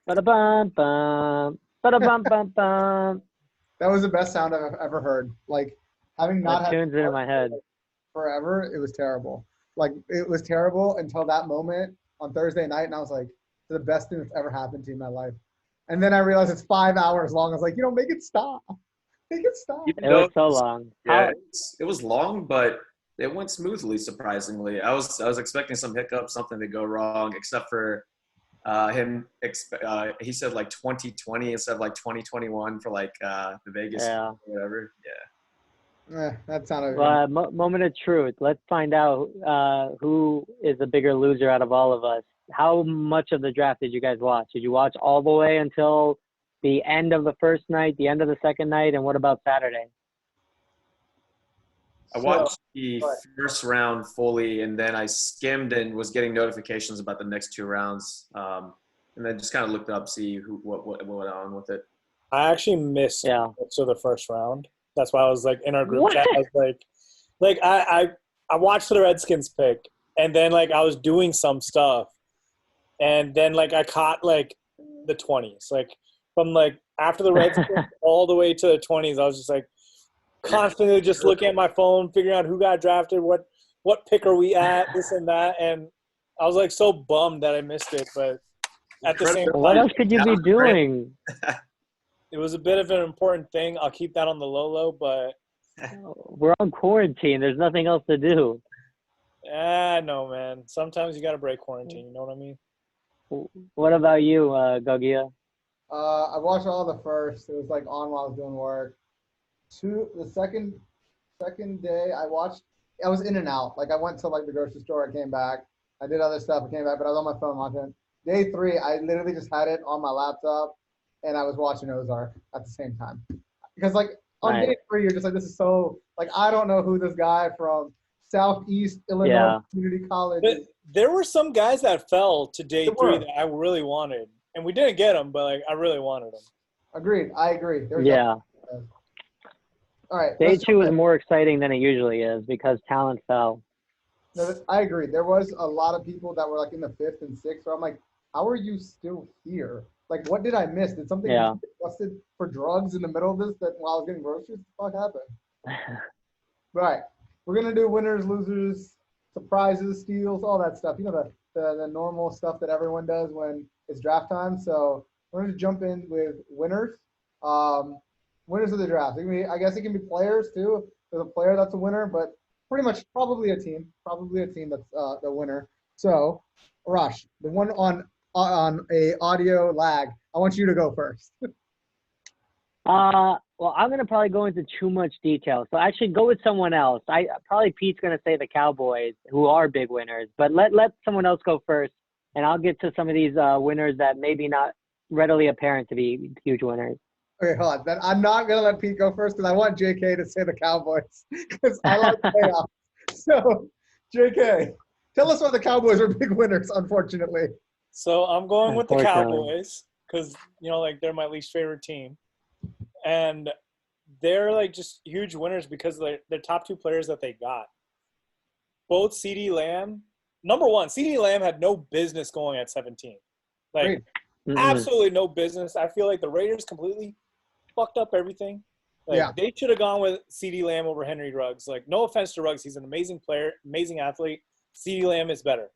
Ba-da-bum-bum. Ba-da-bum-bum-bum. That was the best sound I've ever heard. Like having not That had tunes it in my head. forever, it was terrible. Like it was terrible until that moment on Thursday night, and I was like, "It's the best thing that's ever happened to me in my life." And then I realized it's 5 hours long. I was like, make it stop. Make it stop. It was so long. Yeah, it was long, but it went smoothly. Surprisingly, I was expecting some hiccups, something to go wrong, except for him. He said like 2020 instead of like 2021 for like the Vegas Yeah. whatever. Yeah. That sounded. Moment of truth. Let's find out who is the bigger loser out of all of us. How much of the draft did you guys watch? Did you watch all the way until the end of the first night, the end of the second night, and what about Saturday? I watched the first round fully, and then I skimmed and was getting notifications about the next two rounds, and then just kind of looked up, see what went on with it. I actually missed most of the first round. That's why I was like in our group chat. I was like I watched the Redskins pick, and then like I was doing some stuff, and then like I caught like the 20s, like from like after the Redskins all the way to the 20s. I was just like constantly just looking at my phone, figuring out who got drafted, what pick are we at, this and that, and I was like so bummed that I missed it, but at the same time, what else could you be doing? It was a bit of an important thing. I'll keep that on the low, but we're on quarantine. There's nothing else to do. No, man. Sometimes you got to break quarantine. You know what I mean? What about you, Gogia? I watched all the first. It was like on while I was doing work. The second day I was in and out. Like I went to like the grocery store. I came back. I did other stuff. I came back, but I was on my phone watching. Day 3, I literally just had it on my laptop, and I was watching Ozark at the same time. Because like on day 3, you're just like, this is so like I don't know who this guy from Southeast Illinois Community College. But there were some guys that fell to day 3 that I really wanted, and we didn't get them, but like I really wanted them. Agreed. I agree. All right. Day 2 was more exciting than it usually is because talent fell. No, I agree. There was a lot of people that were like in the 5th and 6th. So I'm like, how are you still here? Like, what did I miss? Did something get busted for drugs in the middle of this while I was getting groceries? What the fuck happened? Right. We're gonna do winners, losers, surprises, steals, all that stuff. You know the normal stuff that everyone does when it's draft time. So we're gonna jump in with winners. Winners of the draft. I guess it can be players too. There's a player that's a winner, but pretty much probably a team that's the winner. So, Arash, the one on a audio lag, I want you to go first. Well, I'm going to probably go into too much detail. So actually go with someone else. Probably Pete's going to say the Cowboys, who are big winners. But let someone else go first, and I'll get to some of these winners that maybe not readily apparent to be huge winners. Okay, hold on. Then I'm not going to let Pete go first because I want JK to say the Cowboys because I like payoffs. So, JK, tell us why the Cowboys are big winners, unfortunately. So I'm going with the Cowboys because, like they're my least favorite team. And they're like just huge winners because they're top 2 players that they got. Both CeeDee Lamb. Number one, CeeDee Lamb had no business going at 17. Like, absolutely no business. I feel like the Raiders completely fucked up everything. Like, they should have gone with CeeDee Lamb over Henry Ruggs. Like, no offense to Ruggs. He's an amazing player, amazing athlete. CeeDee Lamb is better.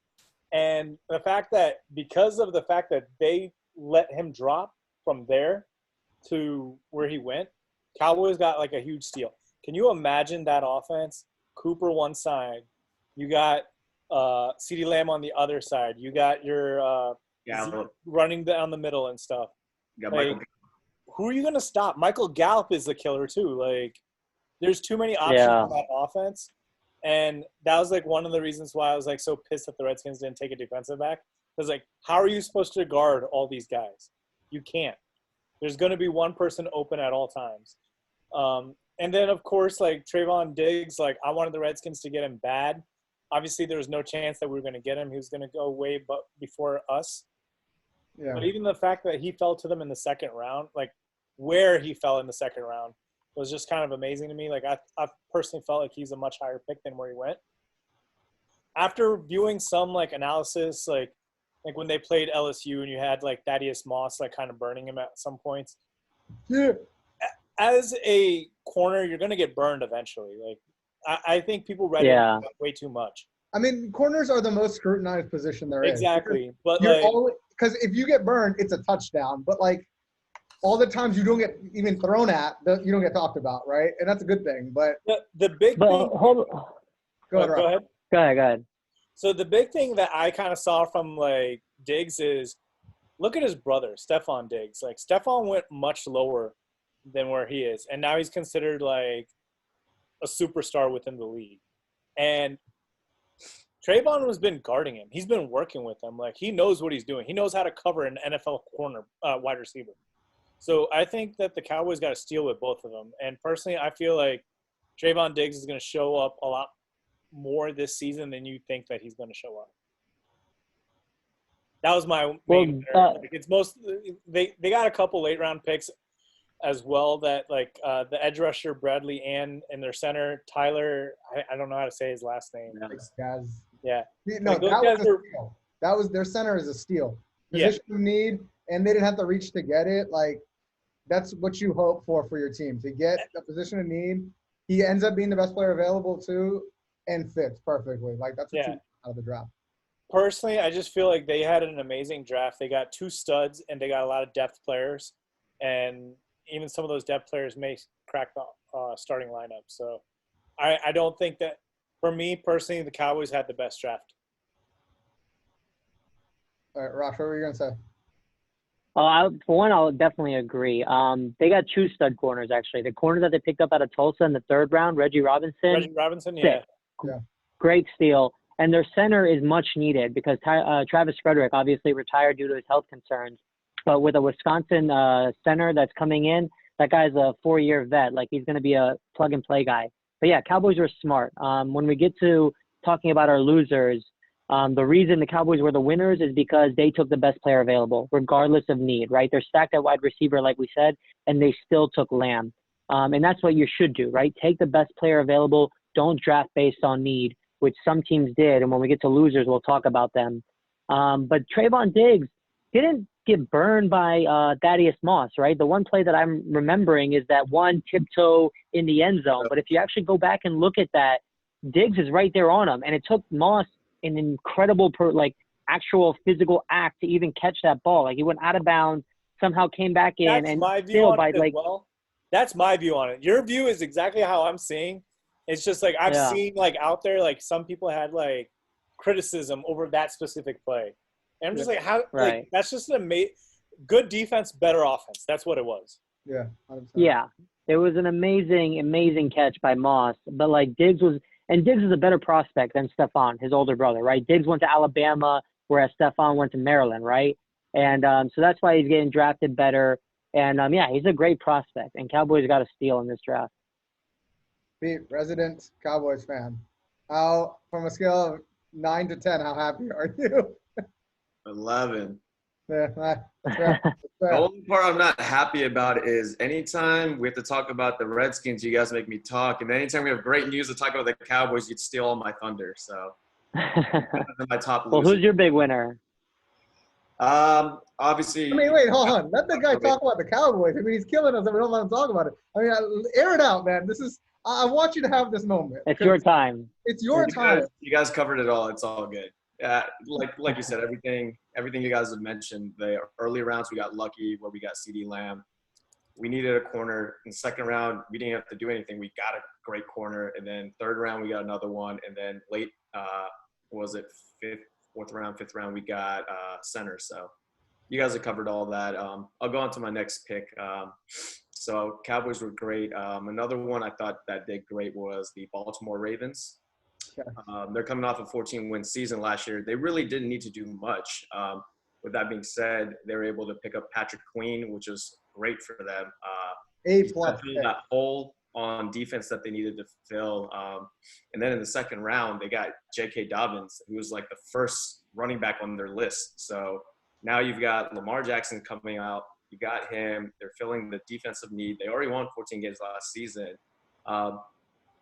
And the fact that because of the fact that they let him drop from there to where he went, Cowboys got like a huge steal. Can you imagine that offense? Cooper one side. You got CeeDee Lamb on the other side. You got your running down the middle and stuff. You got like, who are you going to stop? Michael Gallup is the killer too. Like, there's too many options in that offense. And that was, like, one of the reasons why I was, like, so pissed that the Redskins didn't take a defensive back. Because, like, how are you supposed to guard all these guys? You can't. There's going to be one person open at all times. And then, of course, like, Trayvon Diggs, like, I wanted the Redskins to get him bad. Obviously, there was no chance that we were going to get him. He was going to go way before us. Yeah. But even the fact that he fell to them in the second round, like, where he fell in the second round, was just kind of amazing to me. Like, I personally felt like he's a much higher pick than where he went. After viewing some, like, analysis, like, Like when they played LSU and you had like Thaddeus Moss like kind of burning him at some points. Yeah. As a corner, you're going to get burned eventually. Like I think people read it way too much. I mean, corners are the most scrutinized position there is. Exactly. But you're like, because if you get burned, it's a touchdown. But like all the times you don't get even thrown at, you don't get talked about, right? And that's a good thing. But the big thing. Go ahead. Go ahead. So the big thing that I kind of saw from like Diggs is look at his brother, Stephon Diggs. Like Stephon went much lower than where he is, and now he's considered like a superstar within the league. And Trayvon has been guarding him. He's been working with him. Like he knows what he's doing. He knows how to cover an NFL corner wide receiver. So I think that the Cowboys got to steal with both of them. And personally, I feel like Trayvon Diggs is going to show up a lot more this season than you think that he's going to show up. That was my main. Like it's most they got a couple late round picks as well that like the edge rusher Bradley and their center Tyler. I don't know how to say his last name. Guys. Yeah. No, like, that was a steal. That was their center is a steal. Position of need, and they didn't have to reach to get it. Like that's what you hope for your team to get a position of need. He ends up being the best player available too, and fits perfectly. Like that's what you want out of the draft. Personally, I just feel like they had an amazing draft. They got 2 studs, and they got a lot of depth players. And even some of those depth players may crack the starting lineup. So I don't think that – for me, personally, the Cowboys had the best draft. All right, Rosh, what were you going to say? For one, I'll definitely agree. They got 2 stud corners, actually. The corner that they picked up out of Tulsa in the 3rd round, Reggie Robinson, yeah. Great steal. And their center is much needed because Travis Frederick obviously retired due to his health concerns. But with a Wisconsin center that's coming in, that guy's a 4-year vet. Like, he's going to be a plug-and-play guy. But, yeah, Cowboys are smart. When we get to talking about our losers, the reason the Cowboys were the winners is because they took the best player available, regardless of need, right? They're stacked at wide receiver, like we said, and they still took Lamb. And that's what you should do, right? Take the best player available. Don't draft based on need, which some teams did. And when we get to losers, we'll talk about them. But Trayvon Diggs didn't get burned by Thaddeus Moss, right? The one play that I'm remembering is that one tiptoe in the end zone. But if you actually go back and look at that, Diggs is right there on him. And it took Moss an incredible, actual physical act to even catch that ball. Like, he went out of bounds, somehow came back in. That's and my view on it as well. That's my view on it. Your view is exactly how I'm seeing. It's just like I've seen like out there, like some people had like criticism over that specific play. And I'm just like, how? Right. Like, that's just good defense, better offense. That's what it was. Yeah. 100%. Yeah. It was an amazing catch by Moss. But like Diggs is a better prospect than Stephon, his older brother, right? Diggs went to Alabama, whereas Stephon went to Maryland, right? And so that's why he's getting drafted better. And he's a great prospect. And Cowboys got a steal in this draft. Pete, resident Cowboys fan. How, from a scale of 9 to 10, how happy are you? 11. Yeah, that's fair. The only part I'm not happy about is anytime we have to talk about the Redskins, you guys make me talk. And anytime we have great news to talk about the Cowboys, you'd steal all my thunder. So my top Well, who's your big winner? Obviously. I mean, wait, hold on. Let the guy talk about the Cowboys. I mean, he's killing us and we don't let him talk about it. I mean, air it out, man. I want you to have this moment. It's your time. It's your time. You guys covered it all. It's all good. Like you said, everything you guys have mentioned, the early rounds we got lucky where we got CeeDee Lamb. We needed a corner. In the 2nd round, we didn't have to do anything. We got a great corner. And then 3rd round, we got another one. And then late, 4th round, we got center. So you guys have covered all that. I'll go on to my next pick. So Cowboys were great. Another one I thought that did great was the Baltimore Ravens. Okay. They're coming off a 14-win season last year. They really didn't need to do much. With that being said, they were able to pick up Patrick Queen, which was great for them. A-plus. That hole on defense that they needed to fill. And then in the 2nd round, they got J.K. Dobbins, who was like the first running back on their list. So now you've got Lamar Jackson coming out. You got him. They're filling the defensive need. They already won 14 games last season.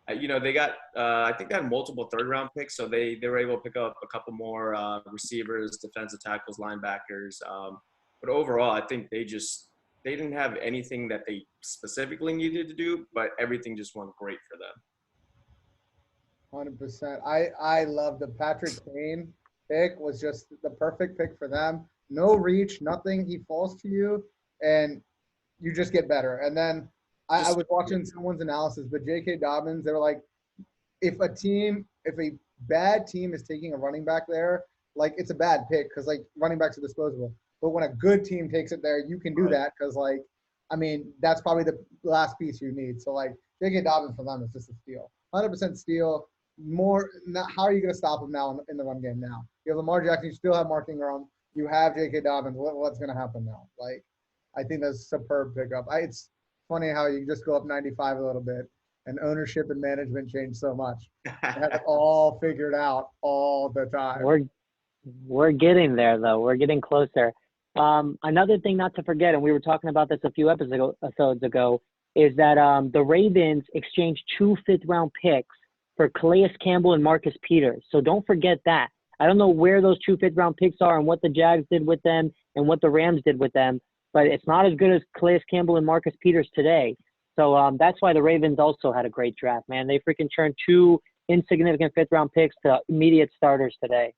They got I think they had multiple third-round picks, so they were able to pick up a couple more receivers, defensive tackles, linebackers. But overall, I think they didn't have anything that they specifically needed to do, but everything just went great for them. 100%. I love the Patrick Kane pick. Was just the perfect pick for them. No reach, nothing. He falls to you, and you just get better. And then I was watching someone's analysis, but J.K. Dobbins, they were like, if a bad team is taking a running back there, like it's a bad pick because like running backs are disposable. But when a good team takes it there, you can do that because like, I mean, that's probably the last piece you need. So like J.K. Dobbins for them is just a steal, 100% steal. How are you going to stop him now in the run game now? You have Lamar Jackson, you still have Mark Ingram, you have J.K. Dobbins. What's going to happen now? Like, I think that's a superb pickup. It's funny how you just go up 95 a little bit, and ownership and management change so much. They have it all figured out all the time. We're getting there, though. We're getting closer. Another thing not to forget, and we were talking about this a few episodes ago, is that the Ravens exchanged 2 fifth-round picks for Calais Campbell and Marcus Peters. So don't forget that. I don't know where those 2 fifth-round picks are and what the Jags did with them and what the Rams did with them, but it's not as good as Calais Campbell and Marcus Peters today. So that's why the Ravens also had a great draft, man. They freaking turned 2 insignificant fifth-round picks to immediate starters today.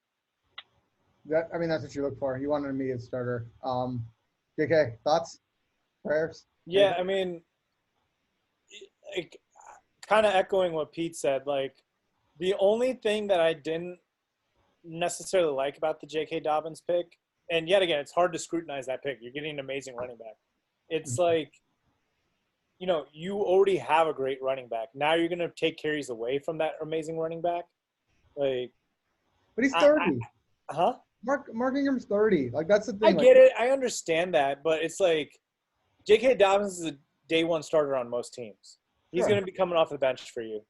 That's what you look for. You want an immediate starter. JK, thoughts? Prayers? Yeah, I mean, kind of echoing what Pete said, like the only thing that I didn't necessarily like about the J.K. Dobbins pick, and yet again, it's hard to scrutinize that pick. You're getting an amazing running back. It's like, you already have a great running back. Now you're going to take carries away from that amazing running back. Like, but he's 30. Huh? Mark Ingram's 30. Like, that's the thing. I get it. I understand that. But it's like J.K. Dobbins is a day one starter on most teams. He's going to be coming off the bench for you.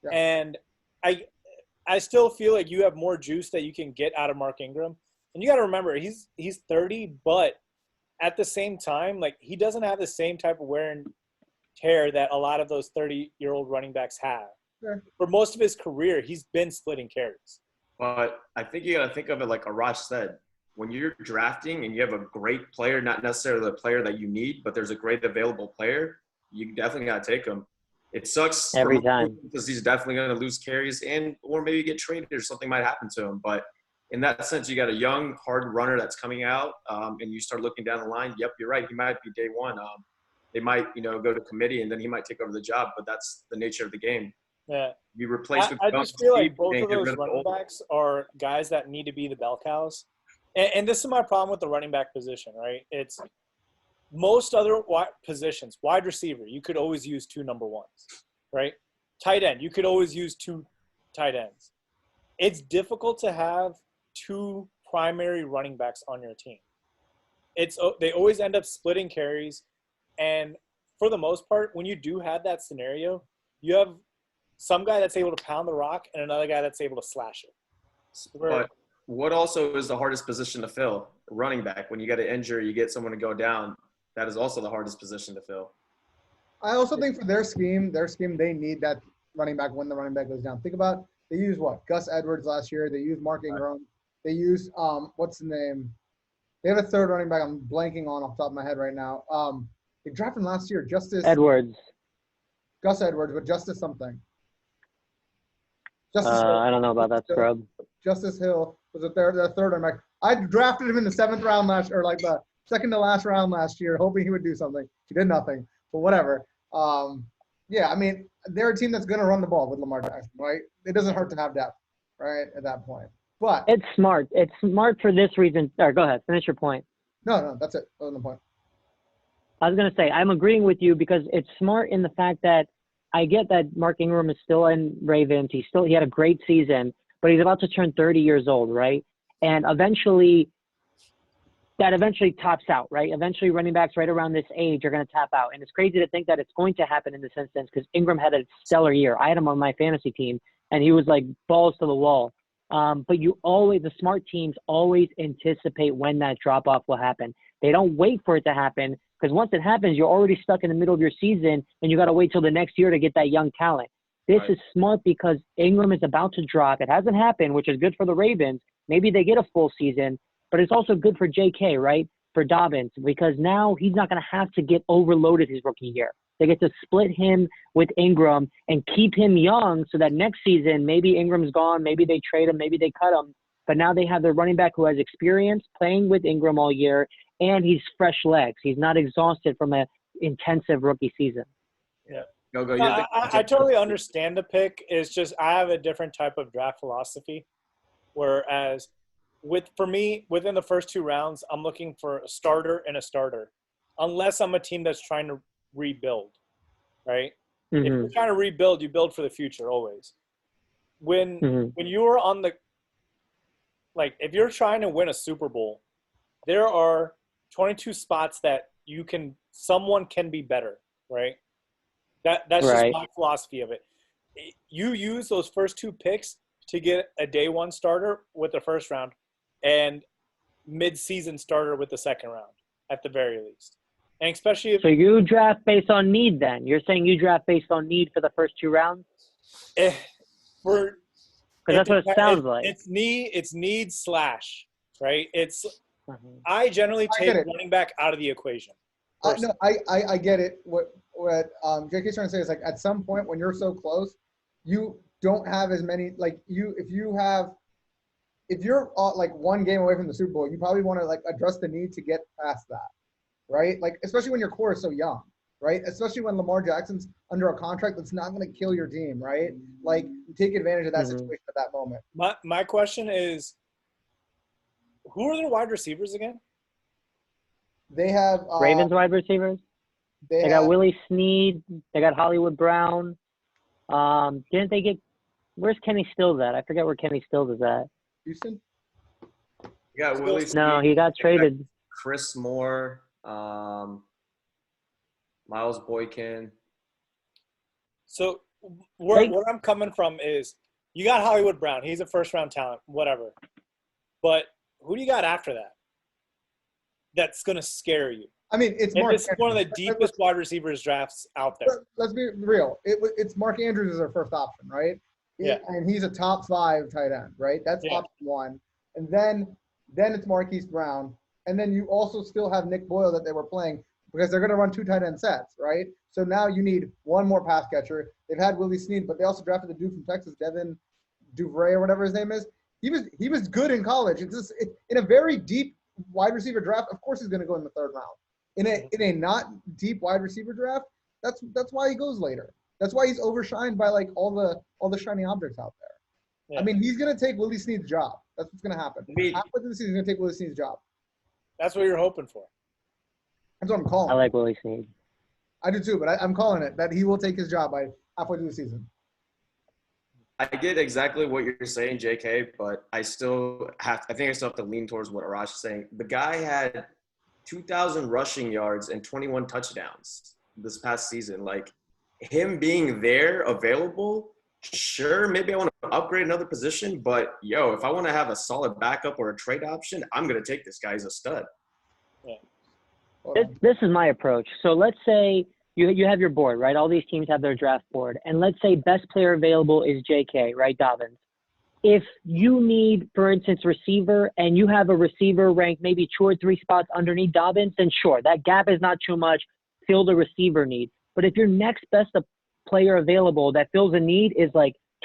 Yeah. And I still feel like you have more juice that you can get out of Mark Ingram. And you got to remember, he's 30, but at the same time, like, he doesn't have the same type of wear and tear that a lot of those 30-year-old running backs have. Sure. For most of his career, he's been splitting carries. But I think you got to think of it like Arash said. When you're drafting and you have a great player, not necessarily the player that you need, but there's a great available player, you definitely got to take him. It sucks every time because he's definitely going to lose carries or maybe get traded or something might happen to him. But in that sense, you got a young, hard runner that's coming out, and you start looking down the line. Yep, you're right. He might be day one. They might, go to committee, and then he might take over the job. But that's the nature of the game. Yeah. You replace with I just feel like both of those running backs are guys that need to be the bell cows. And this is my problem with the running back position, right? It's most other positions, wide receiver, you could always use 2 number ones, right? Tight end, you could always use 2 tight ends. It's difficult to have 2 primary running backs on your team. They always end up splitting carries, and for the most part, when you do have that scenario, you have some guy that's able to pound the rock and another guy that's able to slash it. But what also is the hardest position to fill? Running back. When you get an injury, you get someone to go down. That is also the hardest position to fill. I also think for their scheme, they need that running back when the running back goes down. Think about, they used Gus Edwards last year. They used Mark Ingram. They used what's the name? They have a third running back I'm blanking on off the top of my head right now. They drafted him last year, Gus Edwards, but Justice something. Justice Hill. I don't know about that scrub. Justice Hill was the third running back. I drafted him in the 7th round or like the second to last round last year, hoping he would do something. He did nothing, but whatever. Yeah, I mean, they're a team that's going to run the ball with Lamar Jackson, right? It doesn't hurt to have depth, right, at that point. But it's smart. It's smart for this reason. Go ahead. Finish your point. No, that's it. That was the point. I was going to say, I'm agreeing with you because it's smart in the fact that I get that Mark Ingram is still in Ravens. He had a great season, but he's about to turn 30 years old, right? And that eventually tops out, right? Eventually running backs right around this age are going to tap out. And it's crazy to think that it's going to happen in this instance because Ingram had a stellar year. I had him on my fantasy team, and he was like balls to the wall. But the smart teams always anticipate when that drop-off will happen. They don't wait for it to happen because once it happens, you're already stuck in the middle of your season, and you got to wait till the next year to get that young talent. This Right. is smart because Ingram is about to drop. It hasn't happened, which is good for the Ravens. Maybe they get a full season, but it's also good for JK, right? For Dobbins, because now he's not going to have to get overloaded his rookie year. They get to split him with Ingram and keep him young so that next season, maybe Ingram's gone, maybe they trade him, maybe they cut him. But now they have their running back who has experience playing with Ingram all year, and he's fresh legs. He's not exhausted from an intensive rookie season. Yeah. Go. I totally understand the pick. It's just I have a different type of draft philosophy. Whereas for me, within the first 2 rounds, I'm looking for a starter and a starter. Unless I'm a team that's trying to rebuild, right? If you're trying to rebuild, you build for the future always. When you're on the – if you're trying to win a Super Bowl, there are 22 spots that someone can be better, right? That's just my philosophy of it. You use those first 2 picks to get a day 1 starter with the first round and mid-season starter with the second round at the very least. And especially if – So you draft based on need then? You're saying you draft based on need for the first 2 rounds? Because that's what it sounds like. It's need slash, right? I generally take running back out of the equation. No, I get it. What JK's trying to say is at some point when you're so close, you don't have as many if you're 1 game away from the Super Bowl, you probably want to address the need to get past that, right? Especially when your core is so young, right? Especially when Lamar Jackson's under a contract that's not going to kill your team, right? You take advantage of that situation at that moment. My question is, who are their wide receivers again? They have Ravens wide receivers. They got Willie Snead. They got Hollywood Brown. Didn't they get? Where's Kenny Stills at? I forget where Kenny Stills is at. Houston. You got Willie Snead. No, he got traded. Chris Moore, Miles Boykin. So where I'm coming from is you got Hollywood Brown. He's a first-round talent, whatever. But who do you got after that? That's going to scare you. I mean, it's Mark. It's one of the deepest wide receivers drafts out there. Let's be real. It's Mark Andrews is our first option, right? Yeah. And he's a top 5 tight end, right? That's option 1. And then it's Marquise Brown. And then you also still have Nick Boyle that they were playing because they're going to run 2 tight end sets, right? So now you need 1 more pass catcher. They've had Willie Snead, but they also drafted the dude from Texas, Devin Duvray or whatever his name is. He was good in college. In a very deep wide receiver draft, of course he's going to go in the 3rd round. In a not deep wide receiver draft, that's why he goes later. That's why he's overshined by all the shiny objects out there. Yeah. I mean, he's going to take Willie Snead's job. That's what's going to happen. Halfway through the season, he's going to take Willie Snead's job. That's what you're hoping for. That's what I'm calling. I like Willie Snead. I do too, but I'm calling it that he will take his job by halfway through the season. I get exactly what you're saying, JK, but I still have to lean towards what Arash is saying. The guy had 2,000 rushing yards and 21 touchdowns this past season. Him being there, available, sure, maybe I want to upgrade another position, but, if I want to have a solid backup or a trade option, I'm going to take this guy. He's a stud. Yeah. This is my approach. So let's say you have your board, right? All these teams have their draft board. And let's say best player available is JK, right, Dobbins? If you need, for instance, receiver, and you have a receiver ranked maybe 2 or 3 spots underneath Dobbins, then sure, that gap is not too much. Fill the receiver need. But if your next best player available that fills a need is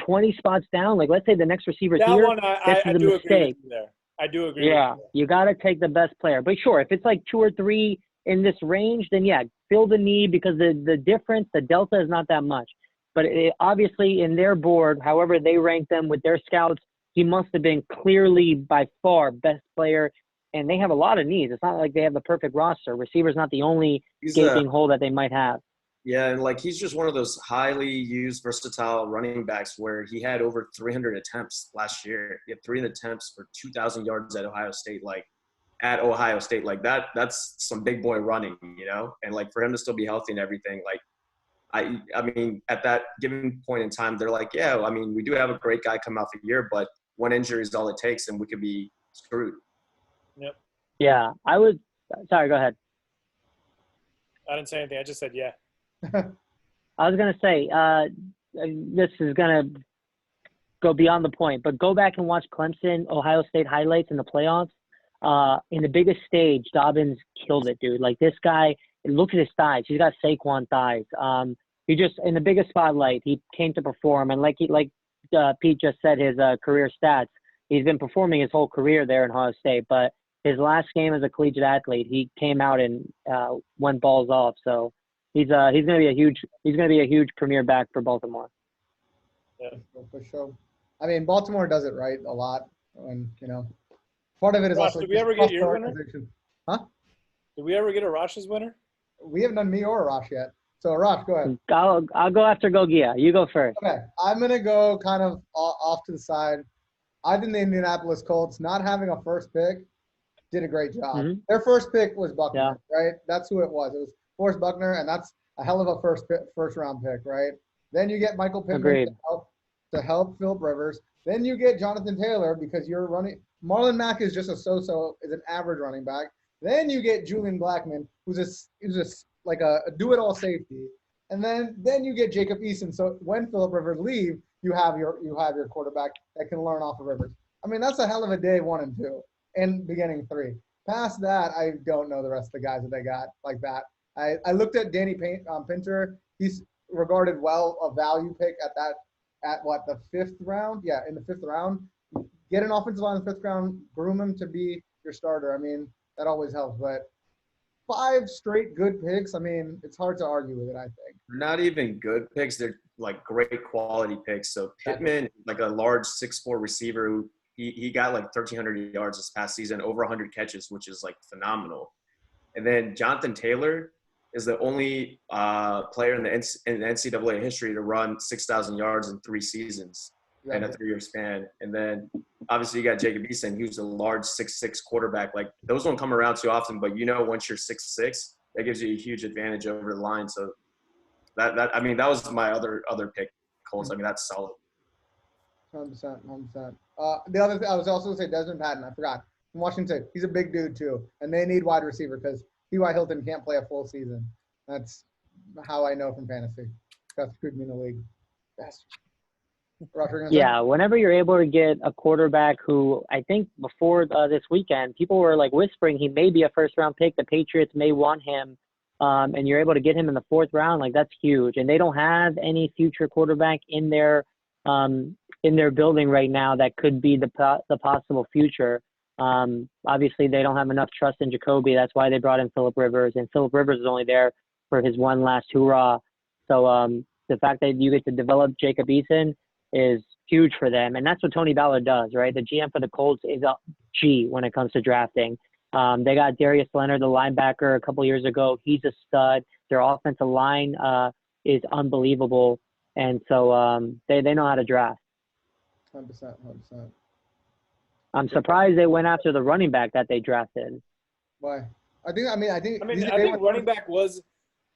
20 spots down, let's say the next receiver's that here, one I this is a do mistake. Agree with you there. I do agree. Yeah, with you. You got to take the best player. But sure, if it's 2 or 3 in this range, then fill the need because the difference, the delta is not that much. But obviously in their board, however they rank them with their scouts, he must have been clearly by far best player. And they have a lot of needs. It's not like they have the perfect roster. Receiver's not the only gaping hole that they might have. Yeah, and he's just one of those highly used, versatile running backs where he had over 300 attempts last year. He had 300 attempts for 2,000 yards at Ohio State. That's some big boy running, And for him to still be healthy and everything, I mean, at that given point in time, they're we do have a great guy come out the year, but 1 injury is all it takes, and we could be screwed. Yep. Yeah, sorry, go ahead. I didn't say anything. I just said yeah. I was going to say, this is gonna go beyond the point, but go back and watch Clemson, Ohio State highlights in the playoffs. In the biggest stage, Dobbins killed it, dude. Like this guy, look at his thighs. He's got Saquon thighs. He just in the biggest spotlight, he came to perform, and like Pete just said, his career stats. He's been performing his whole career there in Ohio State, but his last game as a collegiate athlete, he came out and went balls off. So he's gonna be a huge premier back for Baltimore. Yeah, for sure. I mean, Baltimore does it right a lot, and part of it is Rosh, also. did we ever get your winner? Huh? Did we ever get a Rosh's winner? We haven't done me or Rosh yet. So Rosh, go ahead. I'll go after Gogia. You go first. Okay, I'm gonna go kind of off to the side. I think the Indianapolis Colts, not having a first pick, did a great job. Mm-hmm. Their first pick was Buckner, right? That's who it was. It was Forrest Buckner, and that's a hell of a first round pick, right? Then you get Michael Pittman to help Phillip Rivers. Then you get Jonathan Taylor because you're running. Marlon Mack is just is an average running back. Then you get Julian Blackmon, who's a do-it-all safety. And then you get Jacob Eason. So when Phillip Rivers leave, you have your quarterback that can learn off of Rivers. I mean, that's a hell of a day 1 and 2 and beginning 3. Past that, I don't know the rest of the guys that they got like that. I looked at Danny Pinter. He's regarded a value pick at the 5th round? Yeah, in the 5th round. Get an offensive line in the 5th round, groom him to be your starter. I mean, that always helps. But 5 straight good picks, I mean, it's hard to argue with it, I think. Not even good picks. They're like great quality picks. So Pittman, like a large 6'4" receiver who he got like 1,300 yards this past season, over 100 catches, which is like phenomenal. And then Jonathan Taylor is the only player in the NCAA history to run 6,000 yards in 3 seasons in a 3-year span. And then obviously you got Jacob Eason, who's a large 6'6" quarterback. Like those don't come around too often, but once you're 6'6", that gives you a huge advantage over the line. So that was my other pick, Colts. I mean, that's solid. 100%. The other thing I was also going to say, Desmond Patton, I forgot. From Washington State. He's a big dude too. And they need wide receiver because T.Y. Hilton can't play a full season. That's how I know from fantasy. That screwed me in the league. Yeah, whenever you're able to get a quarterback who I think before this weekend, people were like whispering he may be a first-round pick. The Patriots may want him, and you're able to get him in the 4th round. Like that's huge. And they don't have any future quarterback in their building right now that could be the possible future. Obviously, they don't have enough trust in Jacoby. That's why they brought in Phillip Rivers, and Phillip Rivers is only there for his one last hurrah. So the fact that you get to develop Jacob Eason is huge for them, and that's what Tony Ballard does, right? The GM for the Colts is a G when it comes to drafting. They got Darius Leonard, the linebacker, a couple years ago. He's a stud. Their offensive line is unbelievable, and so they know how to draft. 100%. I'm surprised they went after the running back that they drafted. Why? I think running back was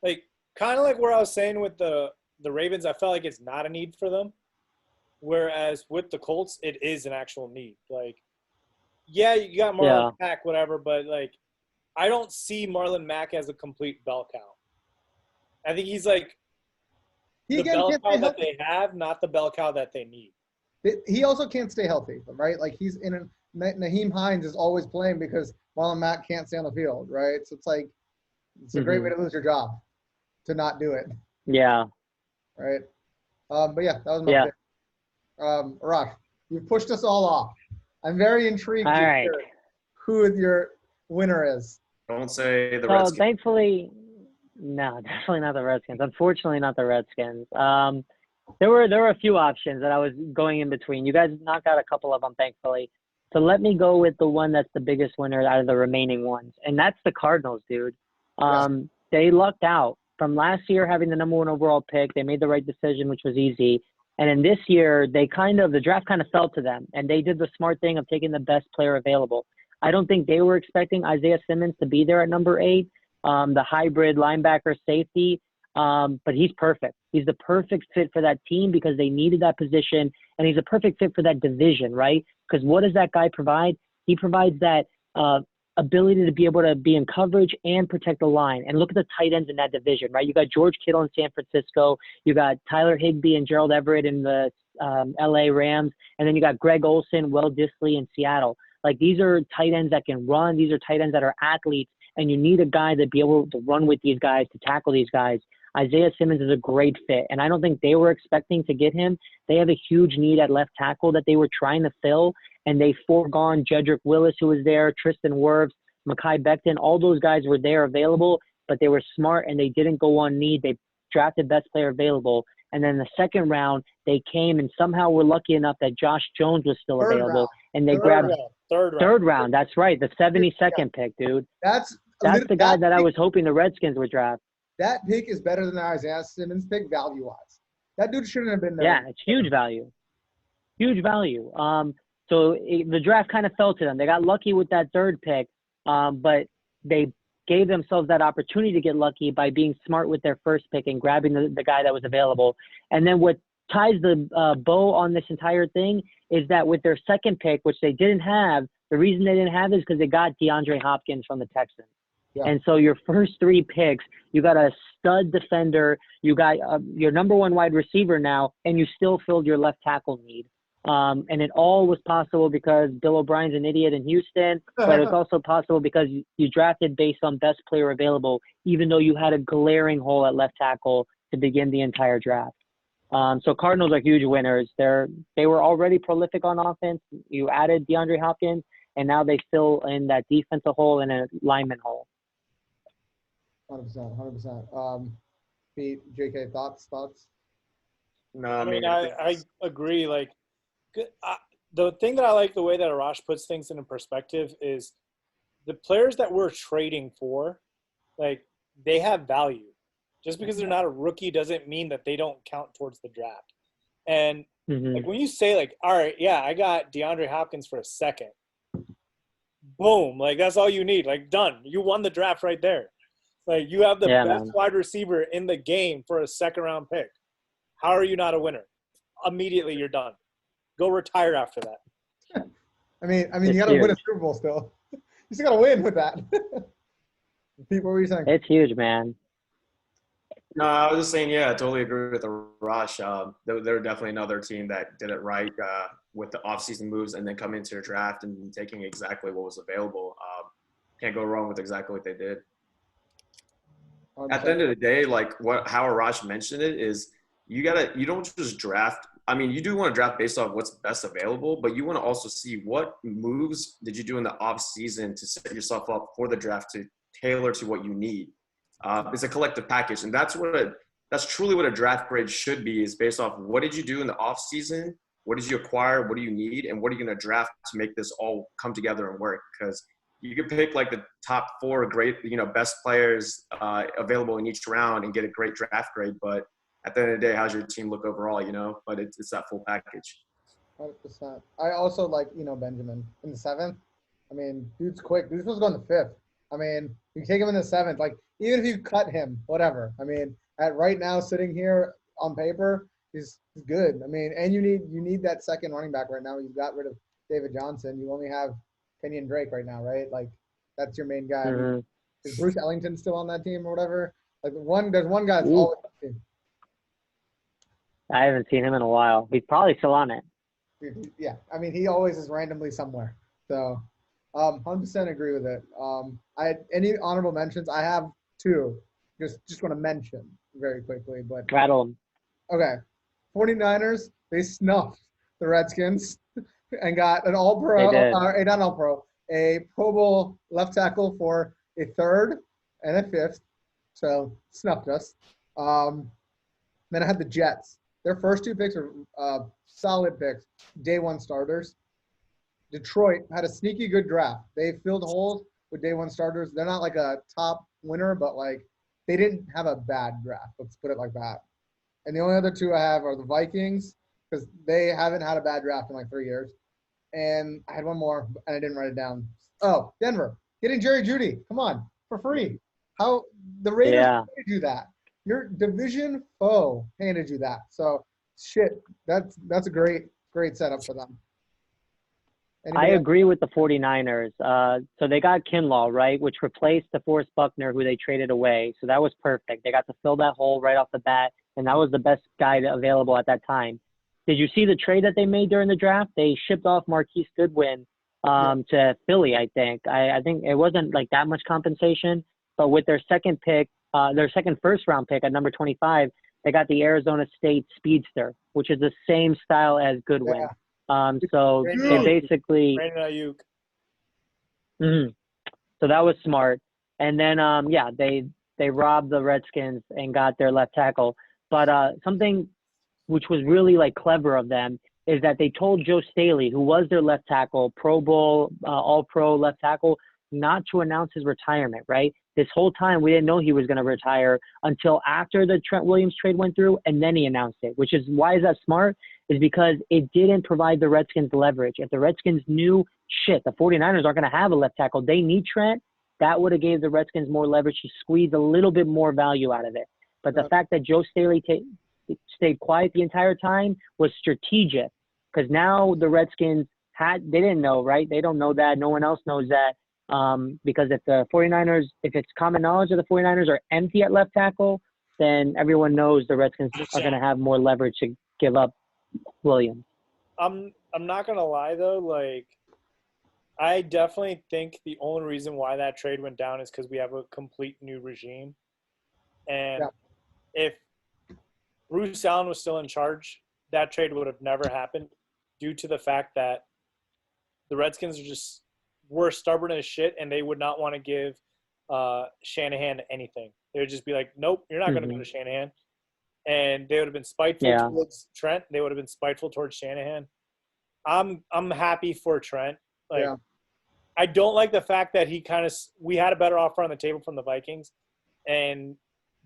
like kind of like where I was saying with the Ravens. I felt like it's not a need for them. Whereas with the Colts, it is an actual need. Like, yeah, you got Marlon Mack, whatever, but like, I don't see Marlon Mack as a complete bell cow. I think he's like the bell cow that they have, not the bell cow that they need. He also can't stay healthy, right? Like Naheem Hines is always playing because Marlon Mack can't stay on the field, right? So it's a great way to lose your job, to not do it. Yeah. Right. But yeah, that was my pick. Rosh, you've pushed us all off. I'm very intrigued to hear who your winner is. Don't say the Redskins. Thankfully, no, definitely not the Redskins. Unfortunately, not the Redskins. There were a few options that I was going in between. You guys knocked out a couple of them, thankfully. So let me go with the one that's the biggest winner out of the remaining ones, and that's the Cardinals, dude. They lucked out. From last year having the number 1 overall pick, they made the right decision, which was easy. And in this year, the draft kind of fell to them, and they did the smart thing of taking the best player available. I don't think they were expecting Isaiah Simmons to be there at number 8, the hybrid linebacker safety, but he's perfect. He's the perfect fit for that team because they needed that position, and he's a perfect fit for that division, right? Because what does that guy provide? He provides that ability to be able to be in coverage and protect the line. And look at the tight ends in that division, right? You got George Kittle in San Francisco. You got Tyler Higbee and Gerald Everett in the LA Rams. And then you got Greg Olsen, Will Dissly in Seattle. Like, these are tight ends that can run. These are tight ends that are athletes. And you need a guy to be able to run with these guys, to tackle these guys. Isaiah Simmons is a great fit. And I don't think they were expecting to get him. They have a huge need at left tackle that they were trying to fill. And they foregone Jedrick Willis, who was there, Tristan Wirfs, Mekhi Becton. All those guys were there available, but they were smart and they didn't go on need. They drafted best player available. And then the second round, they came and somehow were lucky enough that Josh Jones was still available. And they grabbed third round. That's right. The 72nd pick, dude. That's the guy that I was hoping the Redskins would draft. That pick is better than the Isaiah Simmons pick value-wise. That dude shouldn't have been there. Yeah, it's huge value. Huge value. So the draft kind of fell to them. They got lucky with that third pick, but they gave themselves that opportunity to get lucky by being smart with their first pick and grabbing the guy that was available. And then what ties the bow on this entire thing is that with their second pick, which they didn't have, the reason they didn't have it is because they got DeAndre Hopkins from the Texans. Yeah. And so your first three picks, you got a stud defender, you got your number one wide receiver now, and you still filled your left tackle need. And it all was possible because Bill O'Brien's an idiot in Houston, but it's also possible because you drafted based on best player available, even though you had a glaring hole at left tackle to begin the entire draft. So Cardinals are huge winners. They were already prolific on offense. You added DeAndre Hopkins, and now they fill in that defensive hole and a lineman hole. 100%. Pete, JK, thoughts? No, I mean, I agree. Like, the thing that I like the way that Arash puts things into perspective is the players that we're trading for, like, they have value. Just because they're not a rookie doesn't mean that they don't count towards the draft. And like when you say like, all right, yeah, I got DeAndre Hopkins for a second. Boom, like that's all you need. Like done. You won the draft right there. Like you have the best wide receiver in the game for a second round pick. How are you not a winner? Immediately you're done. Go retire after that. I mean, you got to win a Super Bowl still. You still got to win with that. Pete, what were you saying? It's huge, man. No, I was just saying, yeah, I totally agree with Arash. They're definitely another team that did it right with the offseason moves and then coming into their draft and taking exactly what was available. Can't go wrong with exactly what they did. At the end of the day, like how Arash mentioned it is you don't just draft. I mean, you do want to draft based off what's best available, but you want to also see what moves did you do in the off season to set yourself up for the draft to tailor to what you need. It's a collective package, and that's truly what a draft grade should be, is based off what did you do in the off season, what did you acquire, what do you need, and what are you going to draft to make this all come together and work. Because you could pick like the top 4 great, best players available in each round and get a great draft grade, but at the end of the day, how's your team look overall, But it's that full package. 100%. I also like, Benjamin in the 7th. I mean, dude's quick. Dude's supposed to go in the 5th. I mean, you take him in the 7th. Like, even if you cut him, whatever. I mean, at right now, sitting here on paper, he's good. I mean, and you need that second running back right now. You got rid of David Johnson. You only have Kenyon Drake right now, right? Like, that's your main guy. I mean, is Bruce Ellington still on that team or whatever? Like, there's one guy that's always on the team. I haven't seen him in a while. He's probably still on it. Yeah. I mean, he always is randomly somewhere. So, 100% agree with it. Any honorable mentions? I have 2. Just want to mention very quickly. But rattle them. Okay. 49ers, they snuffed the Redskins and got an all-pro, not all-pro, a Pro Bowl left tackle for a 3rd and a 5th. So, snuffed us. Then I had the Jets. Their first 2 picks are solid picks, day 1 starters. Detroit had a sneaky good draft. They filled holes with day 1 starters. They're not like a top winner, but like they didn't have a bad draft. Let's put it like that. And the only other 2 I have are the Vikings, because they haven't had a bad draft in like 3 years. And I had one more, and I didn't write it down. Oh, Denver, getting Jerry Jeudy. Come on, for free. How the Raiders handed you that? Your division foe handed you that. So shit, that's a great setup for them. I Anybody else? agree with the 49ers. So they got Kinlaw, right, which replaced DeForest Buckner, who they traded away. So that was perfect. They got to fill that hole right off the bat, and that was the best guy available at that time. Did you see the trade that they made during the draft? They shipped off Marquise Goodwin to Philly, I think. I think it wasn't like that much compensation, but with their second pick, their second first-round pick at number 25, they got the Arizona State Speedster, which is the same style as Goodwin. Yeah. So they basically Brandon Ayuk. So that was smart. And then they robbed the Redskins and got their left tackle. But something which was really like clever of them is that they told Joe Staley, who was their left tackle, Pro Bowl, All-Pro left tackle, not to announce his retirement, right? This whole time we didn't know he was going to retire until after the Trent Williams trade went through, and then he announced it, which is why is that smart? Is because it didn't provide the Redskins leverage. If the Redskins knew, the 49ers aren't going to have a left tackle, they need Trent, that would have gave the Redskins more leverage to squeeze a little bit more value out of it. But the fact that Joe Staley stayed quiet the entire time was strategic, because now the Redskins they didn't know, right? They don't know that. No one else knows that. Because if the 49ers, if it's common knowledge that the 49ers are empty at left tackle, then everyone knows the Redskins are going to have more leverage to give up Williams. I'm not going to lie, though. Like, I definitely think the only reason why that trade went down is because we have a complete new regime. And if Bruce Allen was still in charge, that trade would have never happened due to the fact that the Redskins were stubborn as shit, and they would not want to give Shanahan anything. They would just be like, nope, you're not going to go to Shanahan. And they would have been spiteful towards Trent. They would have been spiteful towards Shanahan. I'm happy for Trent. Like, I don't like the fact that we had a better offer on the table from the Vikings, and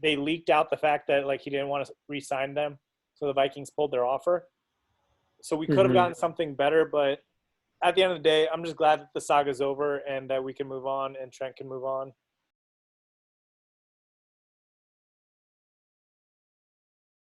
they leaked out the fact that like he didn't want to re-sign them, so the Vikings pulled their offer. So we could have gotten something better, but at the end of the day, I'm just glad that the saga's over and that we can move on and Trent can move on.